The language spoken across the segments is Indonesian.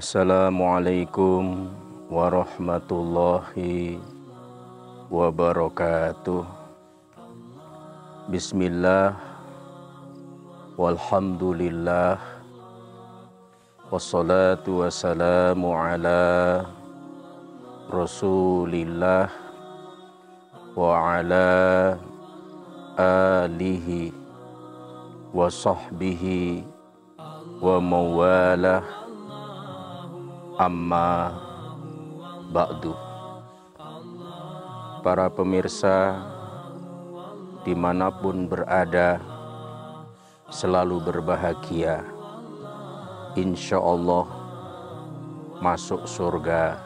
Assalamualaikum warahmatullahi wabarakatuh. Bismillah, walhamdulillah, wassalatu wassalamu ala Rasulillah wa ala alihi wa sahbihi wa mawalah. Amma ba'du. Para pemirsa dimanapun berada, selalu berbahagia, insya Allah masuk surga,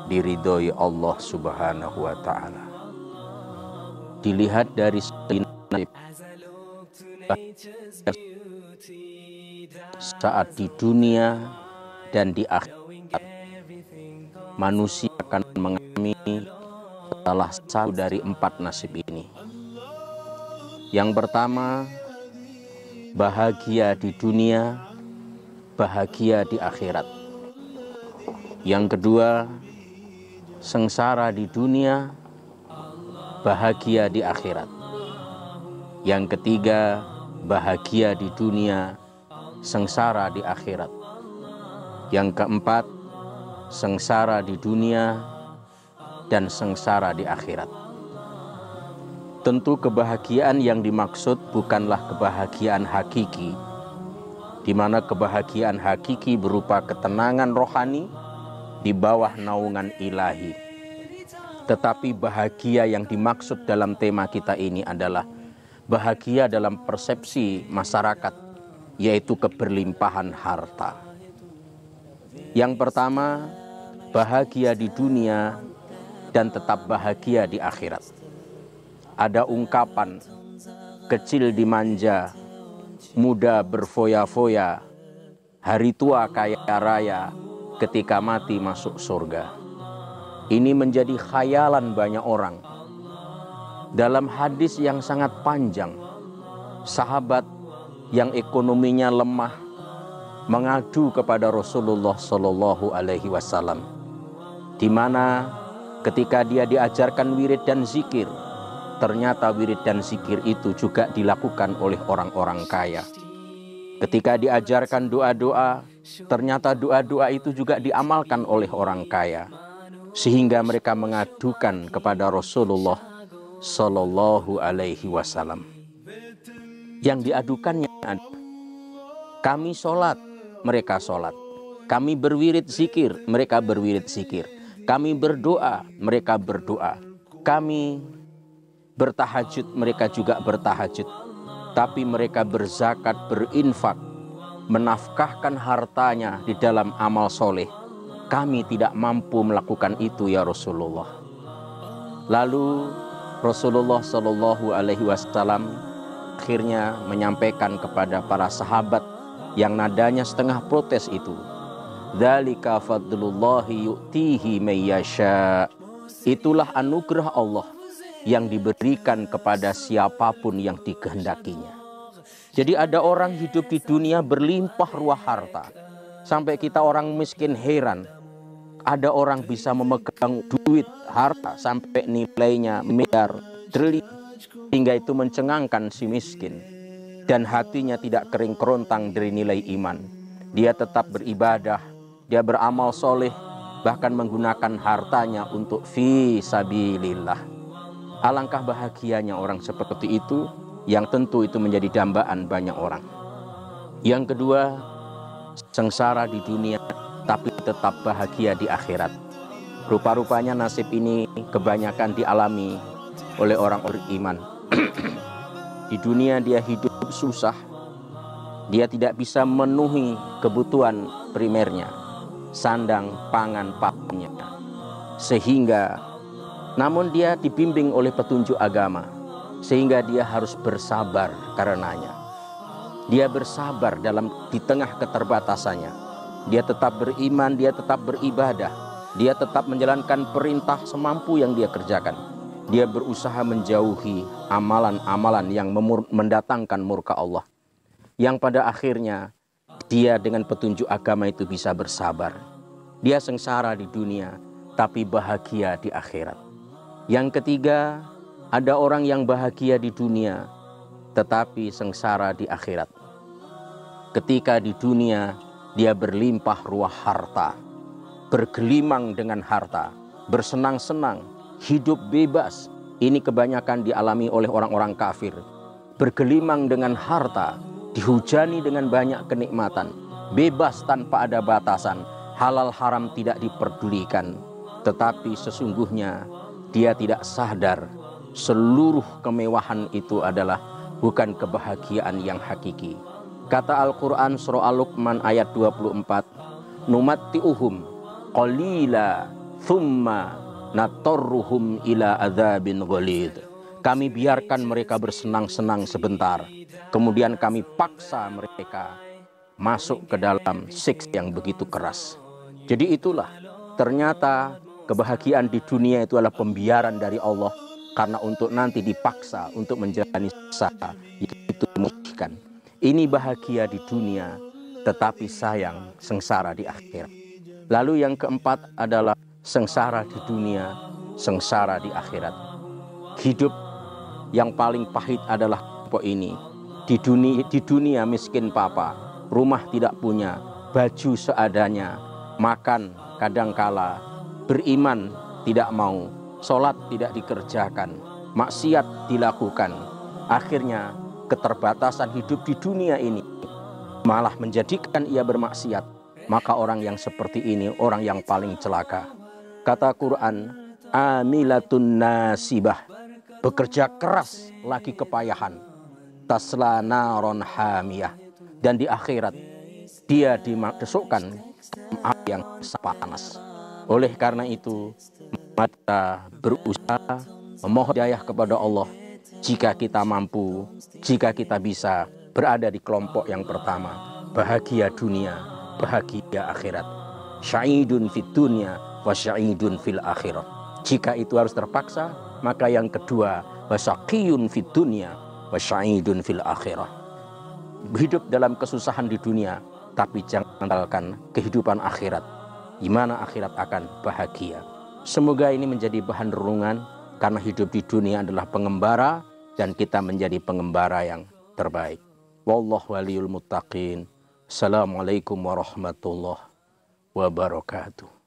diridhoi Allah subhanahu wa ta'ala. Dilihat dari saat di dunia dan di akhirat, manusia akan mengalami salah satu dari 4 nasib ini. Yang pertama, bahagia di dunia, bahagia di akhirat. Yang kedua, sengsara di dunia, bahagia di akhirat. Yang ketiga, bahagia di dunia, sengsara di akhirat. Yang keempat, sengsara di dunia dan sengsara di akhirat. Tentu kebahagiaan yang dimaksud bukanlah kebahagiaan hakiki, di mana kebahagiaan hakiki berupa ketenangan rohani di bawah naungan ilahi. Tetapi bahagia yang dimaksud dalam tema kita ini adalah bahagia dalam persepsi masyarakat, yaitu keberlimpahan harta. Yang pertama, bahagia di dunia dan tetap bahagia di akhirat. Ada ungkapan, kecil dimanja, muda berfoya-foya, hari tua kaya raya, ketika mati masuk surga. Ini menjadi khayalan banyak orang. Dalam hadis yang sangat panjang, sahabat yang ekonominya lemah mengadu kepada Rasulullah Shallallahu Alaihi Wasallam, di mana ketika dia diajarkan wirid dan zikir, ternyata wirid dan zikir itu juga dilakukan oleh orang-orang kaya. Ketika diajarkan doa-doa, ternyata doa-doa itu juga diamalkan oleh orang kaya, sehingga mereka mengadukan kepada Rasulullah Shallallahu Alaihi Wasallam. Yang diadukannya adalah, kami sholat, mereka sholat. Kami berwirid zikir, mereka berwirid zikir. Kami berdoa, mereka berdoa. Kami bertahajud, mereka juga bertahajud. Tapi mereka berzakat, berinfak, menafkahkan hartanya di dalam amal soleh. Kami tidak mampu melakukan itu ya Rasulullah. Lalu Rasulullah Shallallahu Alaihi Wasallam akhirnya menyampaikan kepada para sahabat yang nadanya setengah protes itu, dzalika fadlullahi yu'tihi may yasha. Itulah anugerah Allah yang diberikan kepada siapapun yang dikehendakinya. Jadi ada orang hidup di dunia berlimpah ruah harta, sampai kita orang miskin heran. Ada orang bisa memegang duit harta sampai nilainya miliar, triliun, hingga itu mencengangkan si miskin. Dan hatinya tidak kering kerontang dari nilai iman. Dia tetap beribadah, dia beramal soleh, bahkan menggunakan hartanya untuk fi sabilillah. Alangkah bahagianya orang seperti itu, yang tentu itu menjadi dambaan banyak orang. Yang kedua, sengsara di dunia tapi tetap bahagia di akhirat. Rupa-rupanya nasib ini kebanyakan dialami oleh orang beriman. Di dunia dia hidup susah, dia tidak bisa memenuhi kebutuhan primernya, sandang, pangan, pakannya. Sehingga, namun dia dibimbing oleh petunjuk agama, sehingga dia harus bersabar karenanya. Dia bersabar di tengah keterbatasannya. Dia tetap beriman, dia tetap beribadah, dia tetap menjalankan perintah semampu yang dia kerjakan. Dia berusaha menjauhi amalan-amalan yang mendatangkan murka Allah, yang pada akhirnya dia dengan petunjuk agama itu bisa bersabar. Dia sengsara di dunia, tapi bahagia di akhirat. Yang ketiga, ada orang yang bahagia di dunia, tetapi sengsara di akhirat. Ketika di dunia, dia berlimpah ruah harta, bergelimang dengan harta, bersenang-senang, hidup bebas. Ini kebanyakan dialami oleh orang-orang kafir. Bergelimang dengan harta, dihujani dengan banyak kenikmatan, bebas tanpa ada batasan, halal haram tidak diperdulikan. Tetapi sesungguhnya dia tidak sadar seluruh kemewahan itu adalah bukan kebahagiaan yang hakiki. Kata Al-Quran surah Al-Luqman ayat 24, numatti'uhum qalila thumma natorruhum ila adzabin ghalid. Kami biarkan mereka bersenang-senang sebentar, kemudian kami paksa mereka masuk ke dalam siksa yang begitu keras. Jadi itulah, ternyata kebahagiaan di dunia itu adalah pembiaran dari Allah, karena untuk nanti dipaksa untuk menjalani siksa itu menyedihkan. Ini bahagia di dunia, tetapi sayang sengsara di akhirat. Lalu yang keempat adalah sengsara di dunia, sengsara di akhirat. Hidup yang paling pahit adalah ini. Di dunia miskin papa, rumah tidak punya, baju seadanya, makan kadangkala, beriman tidak mau, sholat tidak dikerjakan, maksiat dilakukan. Akhirnya keterbatasan hidup di dunia ini malah menjadikan ia bermaksiat. Maka orang yang seperti ini orang yang paling celaka. Kata Quran, amilatun nasibah, bekerja keras lagi kepayahan, tasla naron hamiyah, dan di akhirat dia dimasukkan api yang panas. Oleh karena itu, kita berusaha memohon hidayah kepada Allah. Jika kita mampu, jika kita bisa berada di kelompok yang pertama, bahagia dunia, bahagia akhirat. Sya'idun fid dunya wa sya'idun fil akhirat. Jika itu harus terpaksa, maka yang kedua, wasaqiyun fid dunya wa sya'idun fil akhirah. Hidup dalam kesusahan di dunia, tapi jangan tinggalkan kehidupan akhirat, di mana akhirat akan bahagia. Semoga ini menjadi bahan renungan, karena hidup di dunia adalah pengembara, dan kita menjadi pengembara yang terbaik. Wallahu waliyul muttaqin. Assalamualaikum warahmatullahi wabarakatuh.